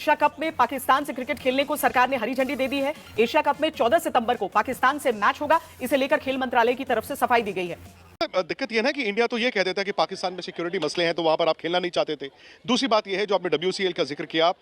Asia cup में पाकिस्तान से cricket खेलने को सरकार ने हरी झंडी दे दी है। एशिया कप में 14 सितंबर को पाकिस्तान से मैच होगा। इसे लेकर खेल मंत्रालय की तरफ से सफाई दी गई है। दिक्कत यह ना कि इंडिया तो ये कह देता है कि पाकिस्तान में सिक्योरिटी मसले हैं तो वहां पर आप खेलना नहीं चाहते थे। दूसरी बात यह है जो आपने WCL का जिक्र किया,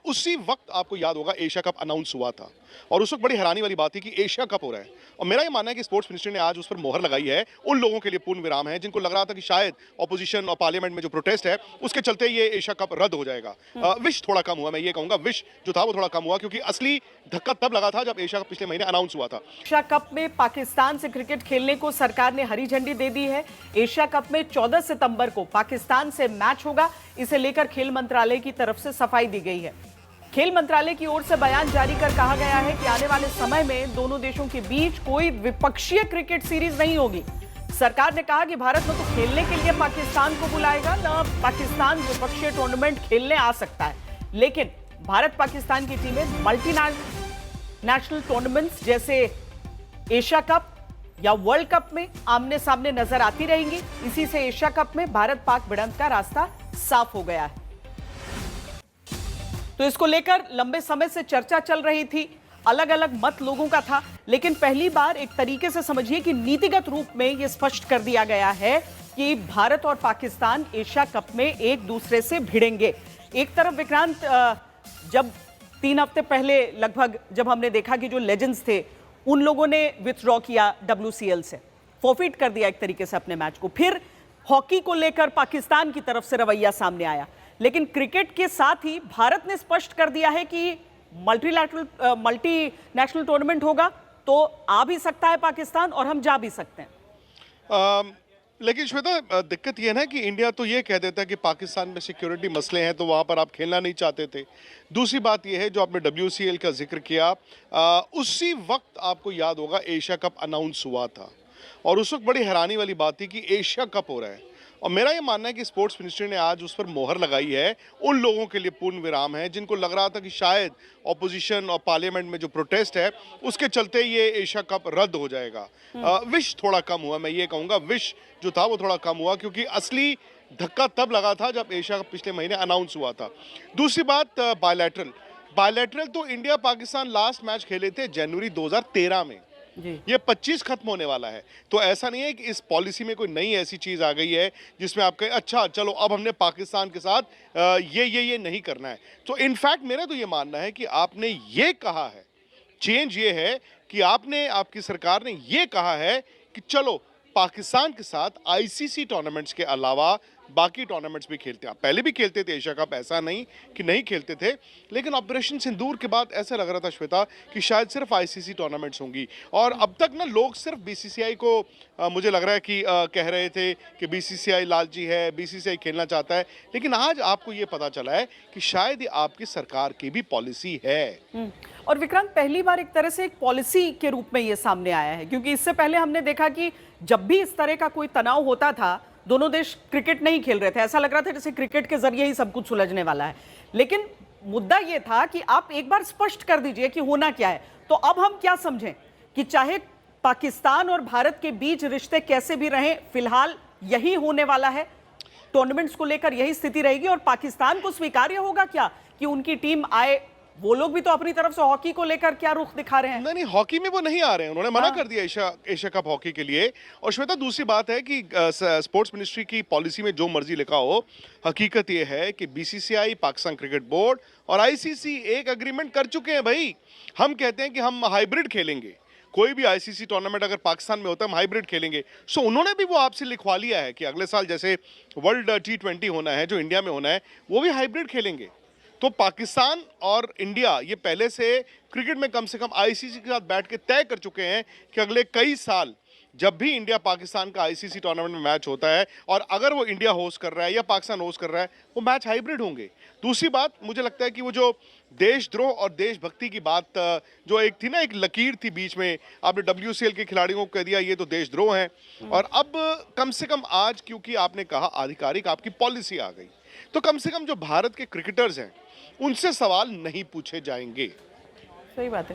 उसी वक्त आपको याद होगा एशिया कप अनाउंस हुआ था और उस वक्त बड़ी हैरानी वाली बात थी कि एशिया कप हो रहा है और मेरा ये मानना है कि स्पोर्ट्स मिनिस्ट्री ने आज उस पर मोहर लगाई है। उन लोगों के लिए पूर्ण विराम है जिनको लग रहा था कि शायद ऑपोजिशन और पार्लियामेंट में जो प्रोटेस्ट है उसके चलते ये एशिया कप रद्द हो जाएगा। विश थोड़ा कम हुआ, मैं ये कहूंगा विश जो था वो थोड़ा कम हुआ, क्योंकि असली धक्का तब लगा था जब एशिया कप पिछले महीने अनाउंस हुआ था। एशिया कप में पाकिस्तान से क्रिकेट खेलने को सरकार ने हरी झंडी दे दी है। एशिया कप में 14 सितंबर को पाकिस्तान से मैच होगा। इसे लेकर खेल मंत्रालय की तरफ से सफाई दी गई है। खेल मंत्रालय की ओर से बयान जारी कर कहा गया है कि आने वाले समय में दोनों देशों के बीच कोई द्विपक्षीय क्रिकेट सीरीज नहीं होगी। सरकार ने कहा कि भारत न तो खेलने के लिए पाकिस्तान को बुलाएगा, न पाकिस्तान द्विपक्षीय टूर्नामेंट खेलने आ सकता है, लेकिन भारत पाकिस्तान की टीमें मल्टी नेशनल टूर्नामेंट्स जैसे एशिया कप या वर्ल्ड कप में आमने सामने नजर आती रहेंगी। इसी से एशिया कप में भारत पाक भिड़ंत का रास्ता साफ हो गया है। तो इसको लेकर लंबे समय से चर्चा चल रही थी, अलग अलग मत लोगों का था, लेकिन पहली बार एक तरीके से समझिए कि नीतिगत रूप में यह स्पष्ट कर दिया गया है कि भारत और पाकिस्तान एशिया कप में एक दूसरे से भिड़ेंगे। एक तरफ विक्रांत, जब 3 हफ्ते पहले लगभग जब हमने देखा कि जो लेजेंड्स थे उन लोगों ने विथड्रॉ किया WCL से, फॉरफिट कर दिया एक तरीके से अपने मैच को, फिर हॉकी को लेकर पाकिस्तान की तरफ से रवैया सामने आया, लेकिन क्रिकेट के साथ ही भारत ने स्पष्ट कर दिया है कि मल्टी नेशनल टूर्नामेंट होगा तो आ भी सकता है पाकिस्तान और हम जा भी सकते हैं। लेकिन श्वेता, दिक्कत यह है कि इंडिया तो ये कह देता है कि पाकिस्तान में सिक्योरिटी मसले हैं तो वहाँ पर आप खेलना नहीं चाहते थे। दूसरी बात यह है जो आपने WCL का जिक्र किया, उसी वक्त आपको याद होगा एशिया कप अनाउंस हुआ था और उस वक्त बड़ी हैरानी वाली बात थी कि एशिया कप हो रहा है और मेरा ये मानना है कि स्पोर्ट्स मिनिस्ट्री ने आज उस पर मोहर लगाई है। उन लोगों के लिए पूर्ण विराम है जिनको लग रहा था कि शायद ऑपोजिशन और पार्लियामेंट में जो प्रोटेस्ट है उसके चलते ये एशिया कप रद्द हो जाएगा। विश थोड़ा कम हुआ, मैं ये कहूँगा विश जो था वो थोड़ा कम हुआ, क्योंकि असली धक्का तब लगा था जब एशिया कप पिछले महीने अनाउंस हुआ था। दूसरी बात, बायलैटरल तो इंडिया पाकिस्तान लास्ट मैच खेले थे जनवरी 2013 में, ये 25 खत्म होने वाला है। तो ऐसा नहीं है कि इस पॉलिसी में कोई नई ऐसी चीज आ गई है जिसमें आप कहें अच्छा चलो अब हमने पाकिस्तान के साथ ये नहीं करना है। तो इनफैक्ट मेरा तो ये मानना है कि आपने ये कहा है, चेंज ये है कि आपकी सरकार ने ये कहा है कि चलो पाकिस्तान के साथ ICC टूर्नामेंट्स के अलावा बाकी टूर्नामेंट्स भी खेलते हैं। आप पहले भी खेलते थे एशिया कप, ऐसा नहीं कि नहीं खेलते थे, लेकिन ऑपरेशन सिंदूर के बाद ऐसा लग रहा था श्वेता कि शायद सिर्फ ICC टूर्नामेंट्स होंगी। और अब तक ना लोग सिर्फ BCCI को मुझे लग रहा है कि कह रहे थे कि BCCI लालची है, BCCI खेलना चाहता है, लेकिन आज आपको ये पता चला है कि शायद ये आपकी सरकार की भी पॉलिसी है। और विक्रांत, पहली बार एक तरह से एक पॉलिसी के रूप में ये सामने आया है, क्योंकि इससे पहले हमने देखा कि जब भी इस तरह का कोई तनाव होता था दोनों देश क्रिकेट नहीं खेल रहे थे, ऐसा लग रहा था जैसे क्रिकेट के जरिए ही सब कुछ सुलझने वाला है। लेकिन मुद्दा यह था कि आप एक बार स्पष्ट कर दीजिए कि होना क्या है। तो अब हम क्या समझें कि चाहे पाकिस्तान और भारत के बीच रिश्ते कैसे भी रहें, फिलहाल यही होने वाला है, टूर्नामेंट्स को लेकर यही स्थिति रहेगी और पाकिस्तान को स्वीकार्य होगा क्या कि उनकी टीम आए? वो लोग भी तो अपनी तरफ से हॉकी को लेकर क्या रुख दिखा रहे हैं? नहीं, हॉकी में वो नहीं आ रहे हैं, उन्होंने मना कर दिया एशिया कप हॉकी के लिए। और श्वेता, दूसरी बात है कि स्पोर्ट्स मिनिस्ट्री की पॉलिसी में जो मर्जी लिखा हो, हकीकत ये है कि BCCI, पाकिस्तान क्रिकेट बोर्ड और ICC एक एग्रीमेंट कर चुके हैं। भाई, हम कहते हैं कि हम हाइब्रिड खेलेंगे, कोई भी ICC टूर्नामेंट अगर पाकिस्तान में होता है हम हाइब्रिड खेलेंगे। सो उन्होंने भी वो आपसे लिखवा लिया है कि अगले साल जैसे वर्ल्ड T20 होना है जो इंडिया में होना है वो भी हाइब्रिड खेलेंगे। तो पाकिस्तान और इंडिया ये पहले से क्रिकेट में कम से कम ICC के साथ बैठ के तय कर चुके हैं कि अगले कई साल जब भी इंडिया पाकिस्तान का ICC टूर्नामेंट में मैच होता है और अगर वो इंडिया होस्ट कर रहा है या पाकिस्तान होस्ट कर रहा है, वो मैच हाइब्रिड होंगे। दूसरी बात, मुझे लगता है कि वो जो देशद्रोह और देशभक्ति की बात जो एक थी ना, एक लकीर थी बीच में, आपने WCL के खिलाड़ियों को कह दिया ये तो देशद्रोह है, और अब कम से कम आज क्योंकि आपने कहा आधिकारिक आपकी पॉलिसी आ गई, तो कम से कम जो भारत के क्रिकेटर्स हैं उनसे सवाल नहीं पूछे जाएंगे। सही बात है।